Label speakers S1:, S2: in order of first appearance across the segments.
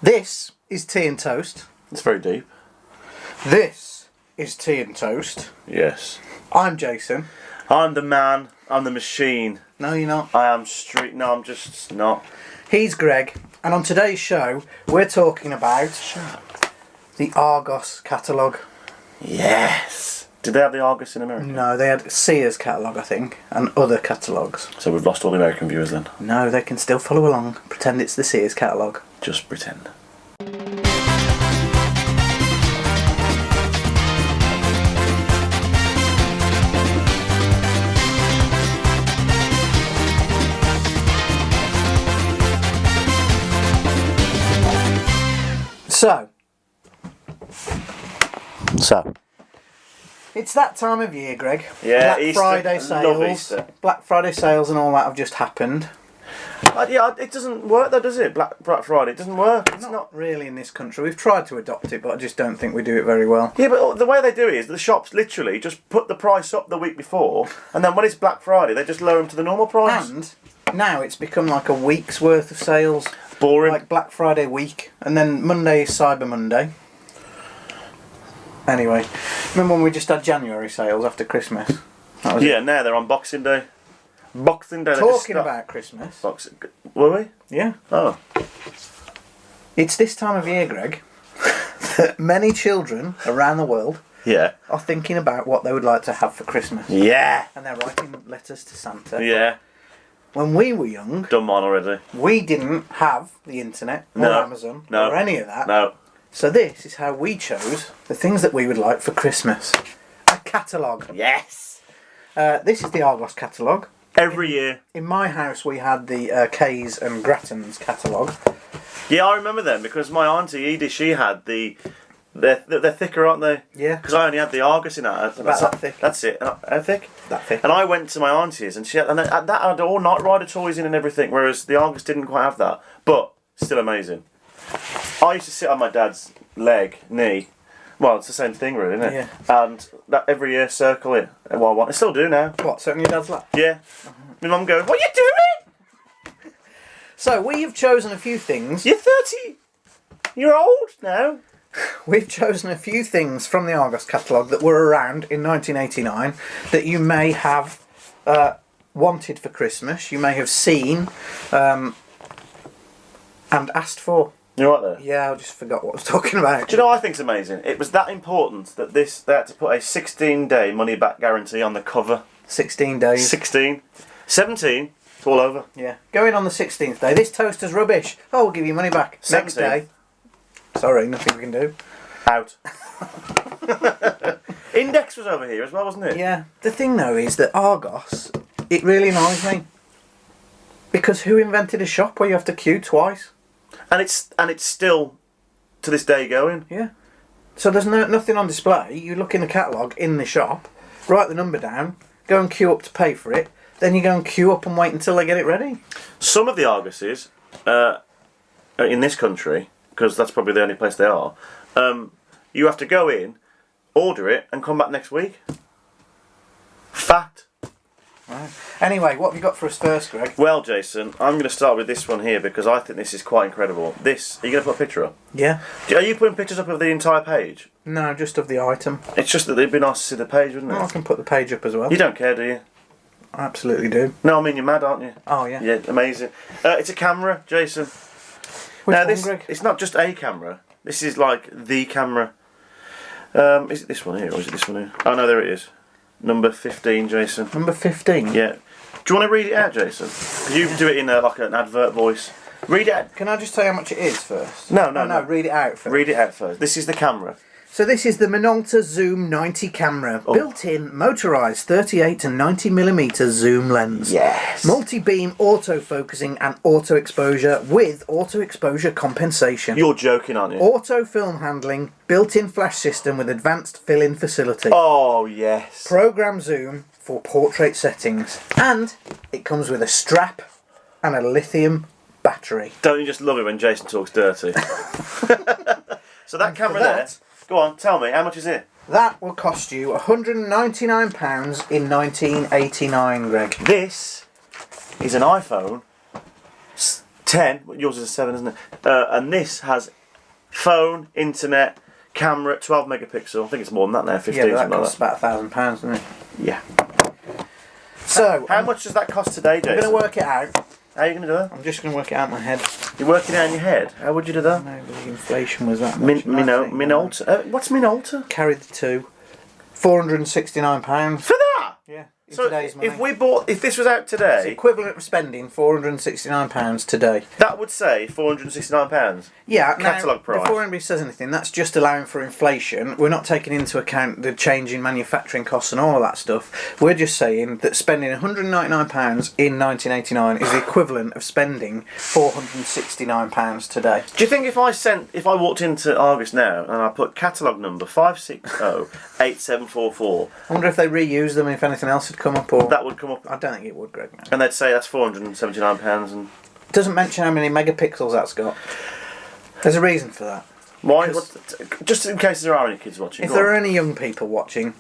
S1: This is Tea and Toast.
S2: It's very deep.
S1: This is Tea and Toast.
S2: Yes.
S1: I'm Jason.
S2: I'm the man. I'm the machine.
S1: No, you're not.
S2: I am street. No, I'm just not.
S1: He's Greg, and on today's show, we're talking about the Argos catalogue.
S2: Yes. Did they have the Argus in America?
S1: No, they had Sears catalogue, I think, and other catalogues.
S2: So we've lost all the American viewers then?
S1: No, they can still follow along. Pretend it's the Sears catalogue.
S2: Just pretend.
S1: So, it's that time of year, Greg.
S2: Yeah,
S1: Black
S2: Easter.
S1: Friday
S2: I love
S1: sales.
S2: Easter.
S1: Black Friday sales and all that have just happened.
S2: Yeah, it doesn't work though, does it? Black Friday, it doesn't work. It's
S1: Not really in this country. We've tried to adopt it, but I just don't think we do it very well.
S2: Yeah, but the way they do it is the shops literally just put the price up the week before, and then when it's Black Friday, they just lower them to the normal price.
S1: And now it's become like a week's worth of sales.
S2: Boring.
S1: Like Black Friday week, and then Monday is Cyber Monday. Anyway, remember when we just had January sales after Christmas? That was it.
S2: Now they're on Boxing Day. Boxing Day.
S1: Talking about Christmas.
S2: Were we?
S1: Yeah.
S2: Oh.
S1: It's this time of year, Greg, that many children around the world
S2: Yeah.
S1: are thinking about what they would like to have for Christmas.
S2: Yeah.
S1: And they're writing letters to Santa.
S2: Yeah.
S1: When we were young,
S2: Done mine already.
S1: we didn't have the internet or
S2: No.
S1: Amazon
S2: No.
S1: or any of that.
S2: No.
S1: So this is how we chose the things that we would like for Christmas. A catalogue.
S2: Yes.
S1: This is the Argos catalogue.
S2: Every year.
S1: In my house we had the K's and Grattan's catalogue.
S2: Yeah, I remember them because my auntie Edie, she had they're thicker, aren't they?
S1: Yeah.
S2: Because I only had the Argus in that.
S1: About that thick.
S2: That's it. How thick?
S1: That thick.
S2: And I went to my auntie's and she had, and that had all Night Rider toys in and everything, whereas the Argus didn't quite have that. But still amazing. I used to sit on my dad's knee. Well, it's the same thing, really, isn't it?
S1: Yeah.
S2: And that every year circle it. Well, I still do now.
S1: What, sitting on your dad's lap?
S2: Yeah. My mum goes, "What are you doing?"
S1: So we have chosen a few things.
S2: You're 30. You're old now.
S1: We've chosen a few things from the Argos catalogue that were around in 1989 that you may have wanted for Christmas, you may have seen and asked for.
S2: You're right there.
S1: Yeah, I just forgot what I was talking about.
S2: Do you know what I think's amazing? It was that important that they had to put a 16-day money-back guarantee on the cover.
S1: 16 days.
S2: 16. 17. It's all over.
S1: Yeah. Going on the 16th day. This toaster's rubbish. Oh, we'll give you money back. Next
S2: 17th.
S1: day. Sorry, nothing we can do.
S2: Out. Index was over here as well, wasn't it?
S1: Yeah. The thing, though, is that Argos, it really annoys me. Because who invented a shop where you have to queue twice?
S2: And it's still, to this day, going.
S1: Yeah. So there's nothing on display. You look in the catalogue, in the shop, write the number down, go and queue up to pay for it, then you go and queue up and wait until they get it ready.
S2: Some of the Arguses, in this country, because that's probably the only place they are, you have to go in, order it, and come back next week. Fact.
S1: Right. Anyway, what have you got for us first, Greg?
S2: Well, Jason, I'm going to start with this one here because I think this is quite incredible. Are you going to put a picture up?
S1: Yeah.
S2: Are you putting pictures up of the entire page?
S1: No, just of the item.
S2: It's just that it'd be nice to see the page, wouldn't it?
S1: Oh, I can put the page up as well.
S2: You don't care, do you?
S1: I absolutely do.
S2: No, I mean, you're mad, aren't you?
S1: Oh, yeah.
S2: Yeah, amazing. It's a camera, Jason.
S1: Which
S2: now,
S1: one, Greg?
S2: It's not just a camera. This is like the camera. Is it this one here or is it this one here? Oh, no, there it is. Number 15, Jason.
S1: Number 15?
S2: Yeah. Do you want to read it out, Jason? Because you do it in like an advert voice. Read it out.
S1: Can I just tell you how much it is first?
S2: No.
S1: Read it out first.
S2: Read it out first. This is the camera.
S1: So this is the Minolta Zoom 90 camera. Built-in, motorised 38 to 90mm zoom lens.
S2: Yes.
S1: Multi-beam auto-focusing and auto-exposure with auto-exposure compensation.
S2: You're joking, aren't you?
S1: Auto-film handling, built-in flash system with advanced fill-in facility.
S2: Oh, yes.
S1: Program zoom for portrait settings. And it comes with a strap and a lithium battery.
S2: Don't you just love it when Jason talks dirty? So that camera there... Go on, tell me, how much is it?
S1: That will cost you £199 in 1989, Greg.
S2: This is an iPhone 10. Yours is a 7, isn't it? And this has phone, internet, camera, 12 megapixel. I think it's more than that now. 15.
S1: Yeah, but that
S2: something
S1: costs
S2: like
S1: about £1,000, doesn't it?
S2: Yeah.
S1: So,
S2: How much does that cost today, Jason?
S1: I'm going to work it out.
S2: How are you going to do that?
S1: I'm just going to work it out in my head.
S2: You're working it out in your head. How would you do that?
S1: No, but the inflation was that much.
S2: Minolta. What's Minolta?
S1: Carry the two. £469.
S2: For that?
S1: Yeah. In
S2: So
S1: today's money.
S2: if this was out
S1: It's the
S2: today,
S1: equivalent of spending £469 today.
S2: that would say £469.
S1: Yeah,
S2: Catalogue price.
S1: Before anybody says anything, that's just allowing for inflation. We're not taking into account the change in manufacturing costs and all of that stuff. We're just saying that spending £199 in 1989 is the equivalent of spending £469 today.
S2: Do you think if I walked into Argos now and I put catalogue number 5608744,
S1: I wonder if they reuse them, if anything else had come up, or
S2: that would come up,
S1: I don't think it would, Greg. No.
S2: and they'd say that's £479, and
S1: It doesn't mention how many megapixels that's got. There's a reason for that.
S2: why? Just in case there are any kids watching.
S1: If
S2: go
S1: there
S2: on.
S1: are any young people watching,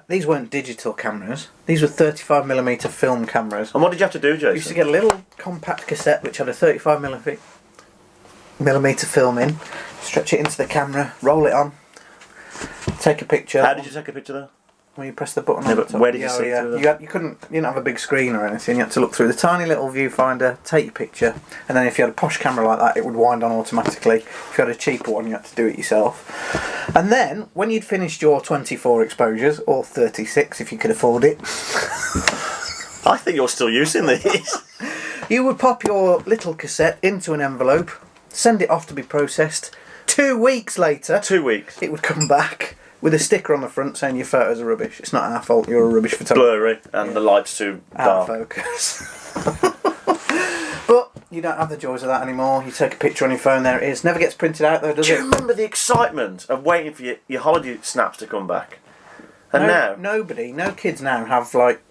S1: these weren't digital cameras. These were 35mm film cameras.
S2: And what did you have to do, Jason?
S1: You used to get a little compact cassette which had a 35mm film in, stretch it into the camera, roll it on, take a picture.
S2: How did you take a picture there?
S1: When you press the button
S2: Yeah,
S1: on the
S2: but
S1: top.
S2: where did you see it through
S1: You didn't have a big screen or anything. You had to look through the tiny little viewfinder, take your picture, and then if you had a posh camera like that, it would wind on automatically. If you had a cheaper one, you had to do it yourself. And then, when you'd finished your 24 exposures, or 36 if you could afford it,
S2: I think you're still using these.
S1: you would pop your little cassette into an envelope, send it off to be processed. 2 weeks later,
S2: 2 weeks.
S1: it would come back with a sticker on the front saying your photos are rubbish. It's not our fault, you're a rubbish photographer.
S2: Blurry, and the light's too
S1: Out of
S2: dark.
S1: focus. But you don't have the joys of that anymore. You take a picture on your phone, there it is. Never gets printed out though, does
S2: Do you
S1: it?
S2: remember the excitement of waiting for your holiday snaps to come back? And now?
S1: No kids now have like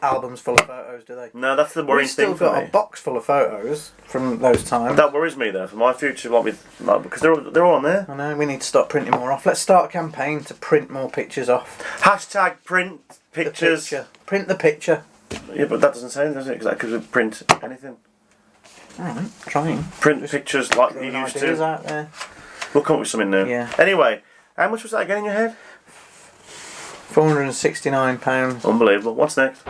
S1: albums full of photos, do they?
S2: No, that's the worrying
S1: We've still
S2: thing for
S1: got
S2: me.
S1: a box full of photos from those times.
S2: That worries me though, for my future, because they're all on there.
S1: I know, we need to start printing more off. Let's start a campaign to print more pictures off.
S2: Hashtag print
S1: The
S2: pictures.
S1: picture. Print the picture.
S2: Yeah, but that doesn't say, does it? Because that could print anything.
S1: Alright, trying.
S2: Print pictures like you
S1: Throwing
S2: used
S1: ideas
S2: to.
S1: out there.
S2: We'll come up with something new.
S1: Yeah.
S2: Anyway, how much was that again in your head?
S1: £469.
S2: Unbelievable. What's next?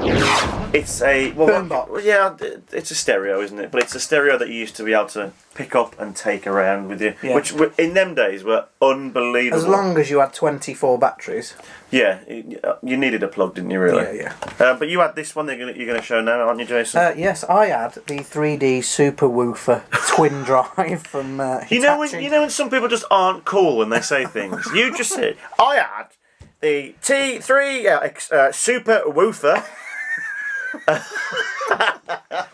S2: It's a
S1: Boombox.
S2: well, yeah, it's a stereo, isn't it? But it's a stereo that you used to be able to pick up and take around with you,
S1: Yeah.
S2: which in them days were unbelievable.
S1: As long as you had 24 batteries.
S2: Yeah, you needed a plug, didn't you? Really?
S1: Yeah.
S2: But you had this one that you're going to show now, aren't you, Jason?
S1: Yes, I had the 3D Super Woofer twin drive from Hitachi.
S2: you know when some people just aren't cool when they say things. You just said I had the T3 Super Woofer.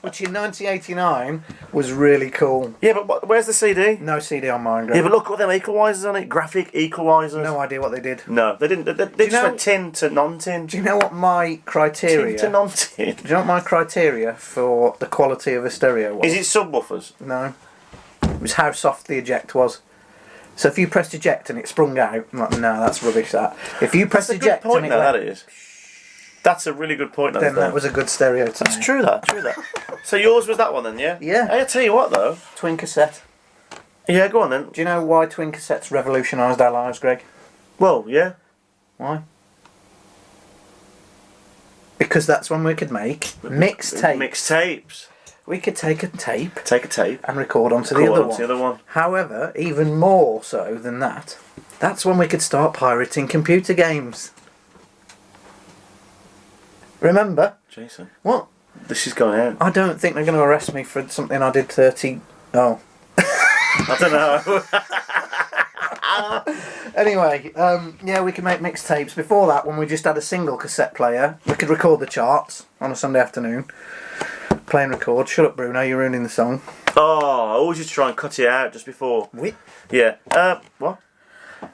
S1: Which in 1989 was really cool.
S2: Yeah, but where's the CD?
S1: No CD on mine, Greg.
S2: Yeah, but look what them equalisers on it. Graphic equalisers.
S1: No idea what they did.
S2: No, they didn't. They just went tin to non-tin.
S1: Do you know what my criteria?
S2: Tin to non-tin.
S1: Do you know what my criteria for the quality of a stereo was?
S2: Is it subwoofers?
S1: No. It was how soft the eject was. So if you pressed eject and it sprung out, I'm like, no, that's rubbish. That. If you pressed
S2: That's a good
S1: eject
S2: point.
S1: and it
S2: Now
S1: went,
S2: that is. That's a really good point.
S1: then that was a good stereo to
S2: It's
S1: me.
S2: true that. So yours was that one then, yeah?
S1: Yeah.
S2: Hey, I tell you what though.
S1: Twin cassette.
S2: Yeah, go on then.
S1: Do you know why twin cassettes revolutionised our lives, Greg?
S2: Well, yeah.
S1: Why? Because that's when we could make mixtapes.
S2: Mixtapes.
S1: We could take a tape
S2: Take a tape.
S1: and record onto the
S2: Record
S1: other
S2: onto
S1: one.
S2: the other one.
S1: However, even more so than that, that's when we could start pirating computer games. Remember?
S2: Jason,
S1: What?
S2: this is going out.
S1: I don't think they're going to arrest me for something I did 30... Oh.
S2: I don't know.
S1: Anyway, yeah, we could make mixtapes. Before that, when we just had a single cassette player, we could record the charts on a Sunday afternoon. Play and record. Shut up, Bruno, you're ruining the song.
S2: Oh, I always used to try and cut it out just before.
S1: Wait.
S2: Yeah. What?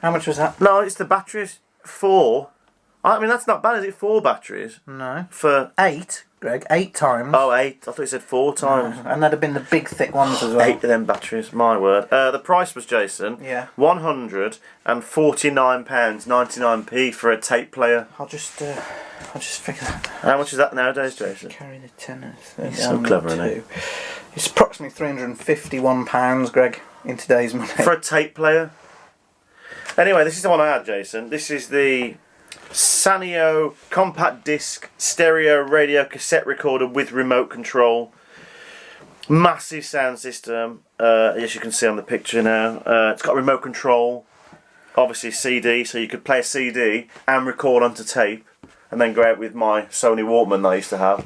S1: How much was that?
S2: No, it's the batteries for I mean, that's not bad, is it? 4 batteries?
S1: No.
S2: For
S1: 8, Greg. 8 times.
S2: Oh, 8. I thought you said 4 times.
S1: No. And that'd have been the big thick ones as well.
S2: 8 of them batteries, my word. The price was, Jason,
S1: Yeah.
S2: £149.99p for a tape player.
S1: I'll just figure that.
S2: How much is that nowadays, Jason?
S1: Carry the tenner.
S2: He's so clever, isn't he?
S1: It's approximately £351, Greg, in today's money.
S2: For a tape player. Anyway, this is the one I had, Jason. This is the Sanyo compact disc stereo radio cassette recorder with remote control. Massive sound system, as you can see on the picture now. It's got remote control, obviously CD, so you could play a CD and record onto tape, and then go out with my Sony Walkman that I used to have.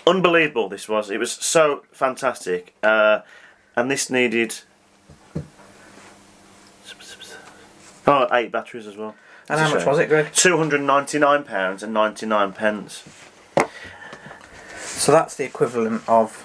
S2: Unbelievable this was. It was so fantastic. And this needed 8 batteries as well.
S1: And how much was it, Greg?
S2: £299.99.
S1: So that's the equivalent of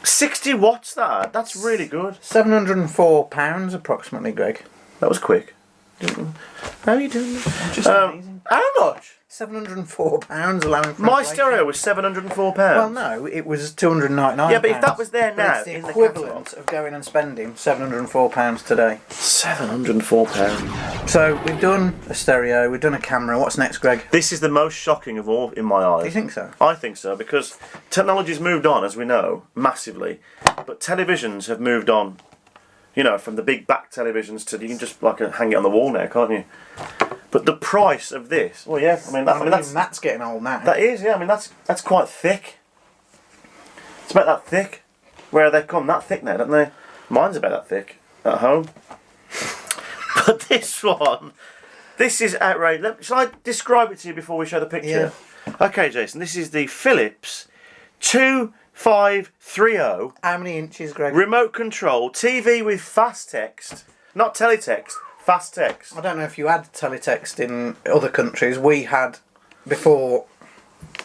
S2: 60 watts, that's really good.
S1: £704 approximately, Greg.
S2: That was quick. How are you doing this?
S1: Just amazing.
S2: How much?
S1: £704 allowing for
S2: My
S1: inflation.
S2: stereo was £704.
S1: Well, no, it was £299.
S2: Yeah, but if that was there now,
S1: it's the
S2: in
S1: equivalent
S2: the
S1: of going and spending £704 today.
S2: £704.
S1: So we've done a stereo, we've done a camera. What's next, Greg?
S2: This is the most shocking of all in my eyes.
S1: Do you think so?
S2: I think so, because technology's moved on, as we know, massively. But televisions have moved on, you know, from the big back televisions to, you can just hang it on the wall now, can't you? But the price of this, well, yeah, I mean
S1: that's getting old now.
S2: That is, yeah. I mean, that's quite thick. It's about that thick. Where they come that thick now, don't they? Mine's about that thick at home. But this one, this is outrageous. Shall I describe it to you before we show the picture?
S1: Yeah.
S2: Okay, Jason. This is the Philips 2530.
S1: How many inches, Greg?
S2: Remote control TV with fast text, not teletext. Fast text.
S1: I don't know if you had teletext in other countries. We had, before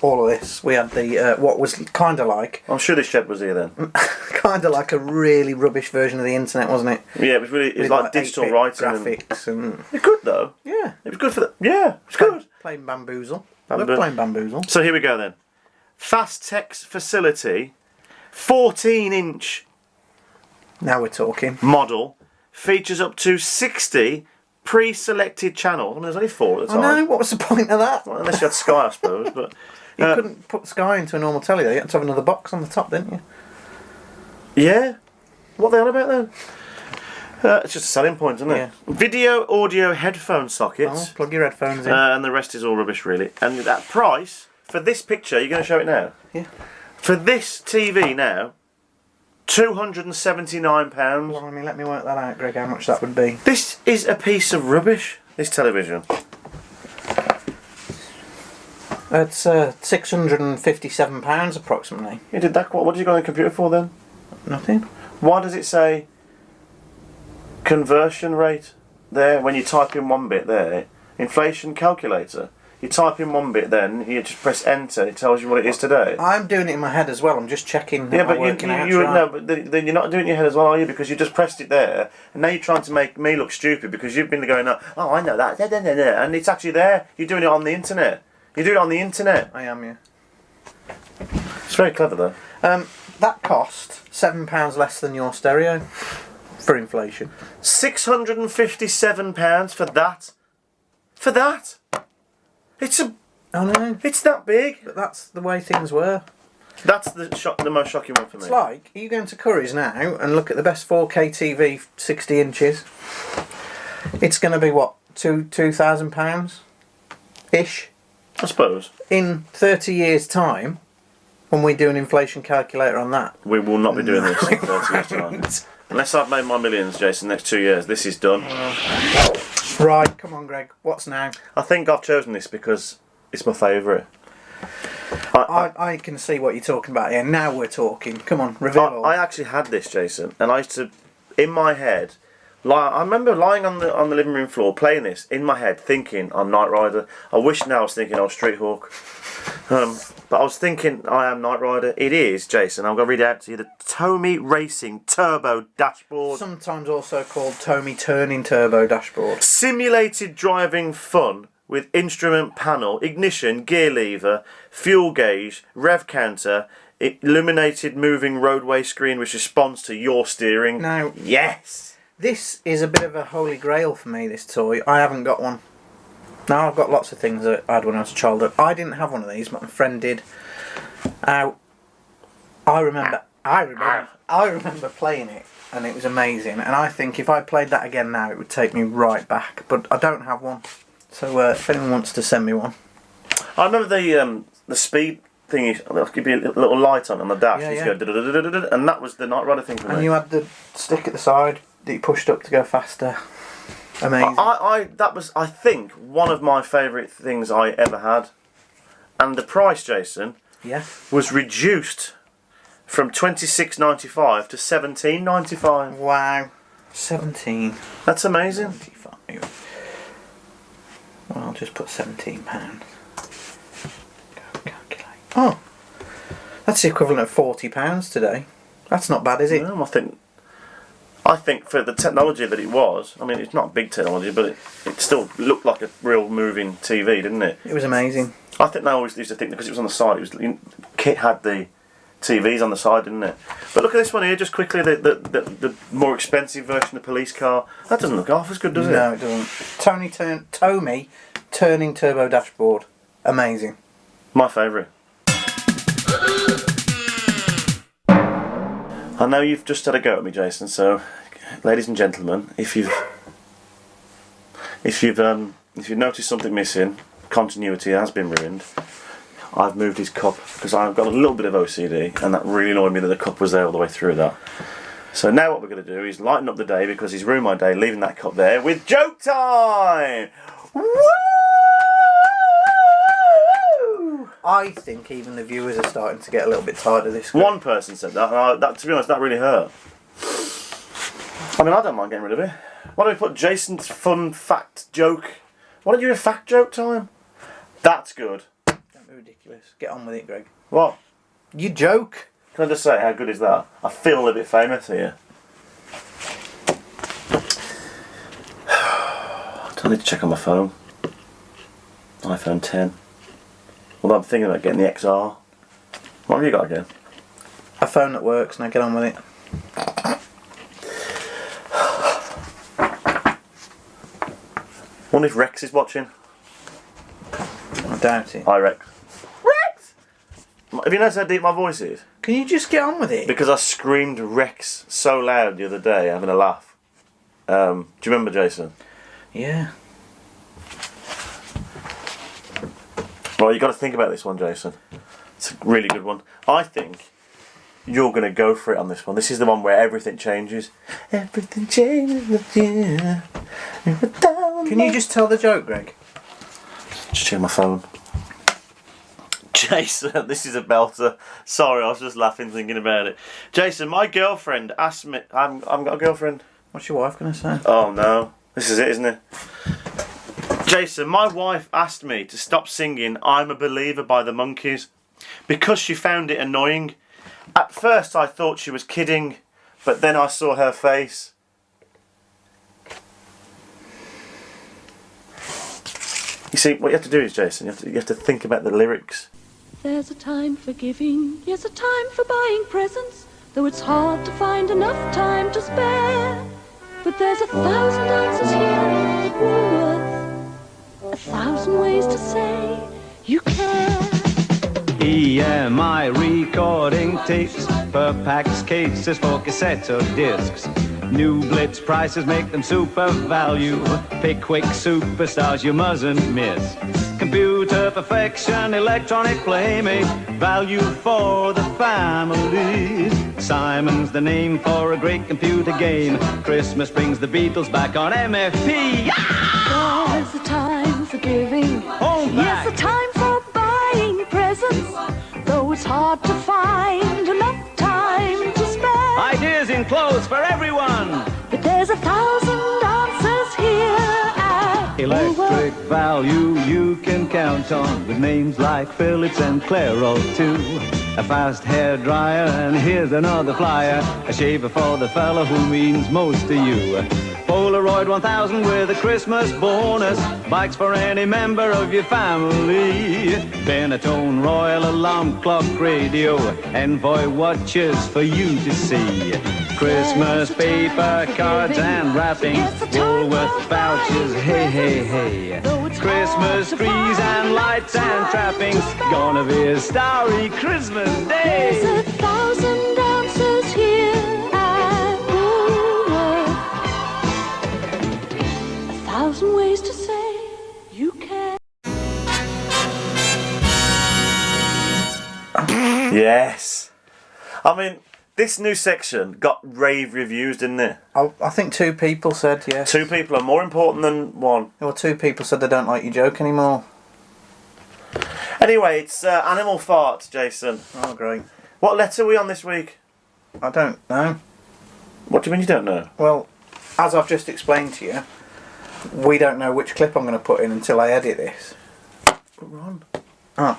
S1: all of this, we had the what was kind of like.
S2: I'm sure this shed was here then.
S1: Kind of like a really rubbish version of the internet, wasn't it?
S2: Yeah, it was really. It was like digital
S1: 8-bit
S2: writing
S1: graphics and.
S2: It's good though.
S1: Yeah,
S2: it was good for the. Yeah, it's good.
S1: Playing Bamboozle. Love playing Bamboozle.
S2: So here we go then. Fast text facility, 14-inch.
S1: Now we're talking.
S2: Model. Features up to 60 pre-selected channels. I mean, there's only 4 at the time.
S1: I know, what was the point of that?
S2: Well, unless you had Sky, I suppose. But
S1: you couldn't put Sky into a normal telly though. You had to have another box on the top, didn't you?
S2: Yeah. What are they on about then? It's just a selling point, isn't it?
S1: Yeah.
S2: Video, audio, headphone sockets.
S1: Oh, plug your headphones in.
S2: And the rest is all rubbish, really. And that price, for this picture, you're going to show it now?
S1: Yeah.
S2: For this TV now, £279.
S1: Well, I mean, let me work that out, Greg, how much that would be.
S2: This is a piece of rubbish, this television.
S1: It's £657 approximately.
S2: You did that. What did you go on the computer for then?
S1: Nothing.
S2: Why does it say conversion rate there when you type in one bit there? Inflation calculator. You type in one bit, then you just press enter. It tells you what it is today.
S1: I'm doing it in my head as well. I'm just checking.
S2: Yeah, but then you're not doing it in your head as well, are you? Because you just pressed it there, and now you're trying to make me look stupid because you've been going, oh, I know that, and it's actually there. You're doing it on the internet. You do it on the internet.
S1: I am, yeah.
S2: It's very clever though.
S1: That cost £7 less than your stereo for inflation.
S2: £657 for that. For that. It's a.
S1: I know.
S2: It's that big.
S1: But that's the way things were.
S2: That's the most shocking one for me.
S1: It's like, are you going to Curry's now and look at the best 4K TV, 60 inches? It's going to be what, £2,000 ish?
S2: I suppose.
S1: In 30 years' time, when we do an inflation calculator on that.
S2: We will not be doing this in 30 years' time. Unless I've made my millions, Jason, next 2 years. This is done.
S1: Right, come on, Greg. What's now?
S2: I think I've chosen this because it's my favourite.
S1: I can see what you're talking about here. Now we're talking. Come on, reveal all.
S2: I actually had this, Jason, and I used to, in my head, I remember lying on the living room floor playing this in my head, thinking I'm Knight Rider. I wish now I was thinking I was Street Hawk. But I was thinking I am Knight Rider. It is, Jason, I'm going to read it out to you, the Tomy Racing Turbo Dashboard.
S1: Sometimes also called Tomy Turning Turbo Dashboard.
S2: Simulated driving fun with instrument panel, ignition, gear lever, fuel gauge, rev counter, illuminated moving roadway screen which responds to your steering.
S1: Now,
S2: yes!
S1: This is a bit of a holy grail for me, this toy. I haven't got one. Now, I've got lots of things that I had when I was a child. I didn't have one of these, but my friend did. I remember playing it, and it was amazing. And I think if I played that again now, it would take me right back. But I don't have one. So if anyone wants to send me one.
S2: I remember the speed thingy. I'll give you a little light on the dash.
S1: Yeah,
S2: You
S1: yeah.
S2: go da-da-da-da-da-da, and that was the Knight Rider thing for me.
S1: And you had the stick at the side that you pushed up to go faster. Amazing.
S2: That was, I think, one of my favourite things I ever had. And the price, Jason,
S1: Yeah.
S2: was reduced from $26.95 to $17.95.
S1: Wow. 17.
S2: That's amazing.
S1: 25. Well, I'll just put £17. Go calculate. Oh, that's the equivalent of £40 today. That's not bad, is it?
S2: I think for the technology that it was, I mean, it's not big technology, but it still looked like a real moving TV, didn't it?
S1: It was amazing.
S2: I think they always used to think because it was on the side, kit had the TVs on the side, didn't it? But look at this one here, just quickly, the more expensive version of the police car. That doesn't look half as good, does it?
S1: No, it doesn't. Tomy Turning Turbo Dashboard. Amazing.
S2: My favourite. I know you've just had a go at me, Jason. So, ladies and gentlemen, if you've noticed something missing, continuity has been ruined. I've moved his cup because I've got a little bit of OCD, and that really annoyed me that the cup was there all the way through that. So now what we're going to do is lighten up the day because he's ruined my day, leaving that cup there with joke time. Woo!
S1: I think even the viewers are starting to get a little bit tired of this.
S2: One person said that, and to be honest, that really hurt. I mean, I don't mind getting rid of it. Why don't we put Jason's fun fact joke? Why don't you do a fact joke time? That's good.
S1: Don't be ridiculous. Get on with it, Greg.
S2: What?
S1: You joke.
S2: Can I just say, how good is that? I feel a little bit famous here. I need to check on my phone. iPhone 10. Although I'm thinking about getting the XR. What have you got again?
S1: A phone that works. Now get on with it.
S2: Wonder if Rex is watching.
S1: I doubt it.
S2: Hi, Rex. Rex! Have you noticed how deep my voice is?
S1: Can you just get on with it?
S2: Because I screamed Rex so loud the other day, having a laugh. Do you remember, Jason?
S1: Yeah.
S2: Well, you've got to think about this one, Jason. It's a really good one. I think you're going to go for it on this one. This is the one where everything changes. Everything changes with you.
S1: Can you just tell the joke, Greg?
S2: Just check my phone. Jason, this is a belter. Sorry, I was just laughing thinking about it. Jason, my girlfriend asked me... I haven't got a girlfriend.
S1: What's your wife going to say?
S2: Oh, no. This is it, isn't it? Jason, my wife asked me to stop singing I'm a Believer by the Monkees because she found it annoying. At first I thought she was kidding, but then I saw her face. You see, what you have to do is, Jason, you have to think about the lyrics.
S3: There's a time for giving, yes, a time for buying presents, though it's hard to find enough time to spare. But there's 1,000 answers here at Woolworth. 1,000 ways to say you care.
S4: EMI recording tapes per packs, cases for cassette or discs. New Blitz prices make them super value. Pickwick superstars you mustn't miss. Computer perfection, electronic playmate, value for the family. Simon's the name for a great computer game. Christmas brings the Beatles back on MFP.
S3: There's a time for giving,
S4: Home
S3: yes, a
S4: back.
S3: time for buying presents, though it's hard to find enough time to spare.
S4: Ideas in clothes for everyone.
S3: But there's There's 1,000 answers here at
S4: Electric
S3: Woolworths.
S4: value you can count on with names like Philips and Clairol too. A fast hair dryer and here's another flyer, a shaver for the fella who means most to you. Polaroid 1000 with a Christmas bonus, bikes for any member of your family. Benetton Royal alarm clock radio, Envoy watches for you to see. Christmas paper, cards and wrappings, Woolworth vouchers, hey, hey, hey. Christmas trees and lights and trappings, gonna be a starry Christmas day.
S3: There's 1,000 answers here at Woolworths. 1,000 ways to say you can.
S2: Yes. I mean, this new section got rave reviews, didn't it?
S1: I think 2 people said yes.
S2: 2 people are more important than 1.
S1: Well, 2 people said they don't like your joke anymore.
S2: Anyway, it's animal farts, Jason.
S1: Oh, great.
S2: What letter are we on this week?
S1: I don't know.
S2: What do you mean you don't know?
S1: Well, as I've just explained to you, we don't know which clip I'm going to put in until I edit this.
S2: Ron.
S1: Oh.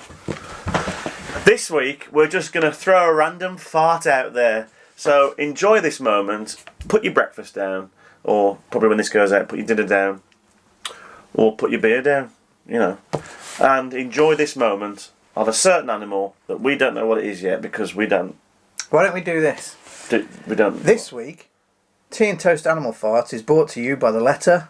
S2: This week, we're just going to throw a random fart out there. So enjoy this moment. Put your breakfast down. Or probably when this goes out, put your dinner down. Or put your beer down. You know. And enjoy this moment of a certain animal that we don't know what it is yet because we don't.
S1: Why don't we do this?
S2: We don't.
S1: This week, Tea and Toast Animal Farts is brought to you by the letter...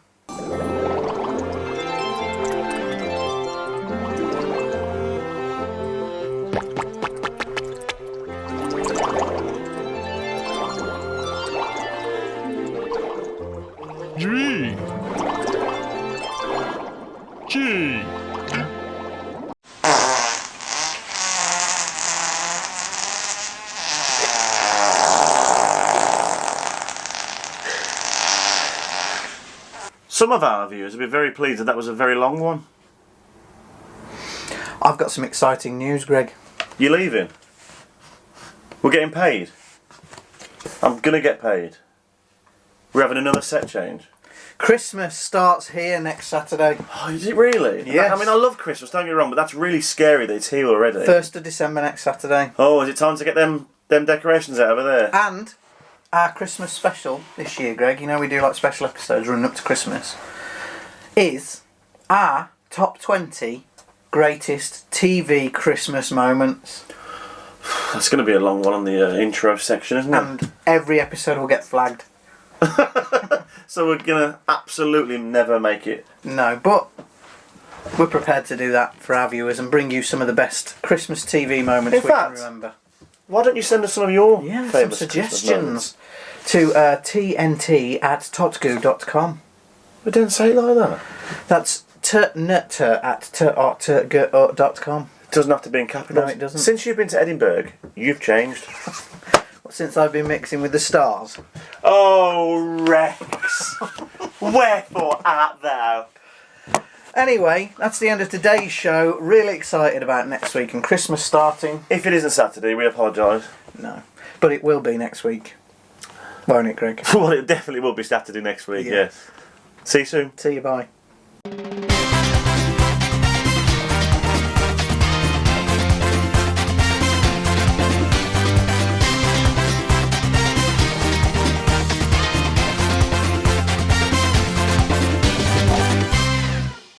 S5: G. G.
S2: Some of our viewers will be very pleased that was a very long one.
S1: I've got some exciting news, Greg.
S2: You're leaving? We're getting paid? I'm going to get paid. We're having another set change.
S1: Christmas starts here next Saturday.
S2: Oh, is it really?
S1: Yes.
S2: I mean, I love Christmas, don't get me wrong, but that's really scary that it's here already.
S1: 1st of December next Saturday.
S2: Oh, is it time to get them decorations out over there?
S1: And our Christmas special this year, Greg, you know we do like special episodes running up to Christmas, is our top 20 greatest TV Christmas moments.
S2: That's going to be a long one on the intro section, isn't it?
S1: And every episode will get flagged.
S2: So we're going to absolutely never make it.
S1: No, but we're prepared to do that for our viewers and bring you some of the best Christmas TV moments
S2: In
S1: we
S2: fact,
S1: can remember.
S2: Why don't you send us some of your
S1: Yeah, some
S2: famous Christmas moments?
S1: suggestions to tnt@totgoo.com.
S2: We didn't say it like that.
S1: That's tnut@totgoo.com.
S2: It doesn't have to be in capitals.
S1: No, it doesn't.
S2: Since you've been to Edinburgh, you've changed.
S1: Since I've been mixing with the stars.
S2: Oh, Rex. Wherefore art thou?
S1: Anyway, that's the end of today's show. Really excited about next week and Christmas starting.
S2: If it isn't Saturday, we apologise.
S1: No, but it will be next week. Won't it, Greg?
S2: Well, it definitely will be Saturday next week,
S1: Yeah.
S2: yes. See you soon.
S1: See you, bye.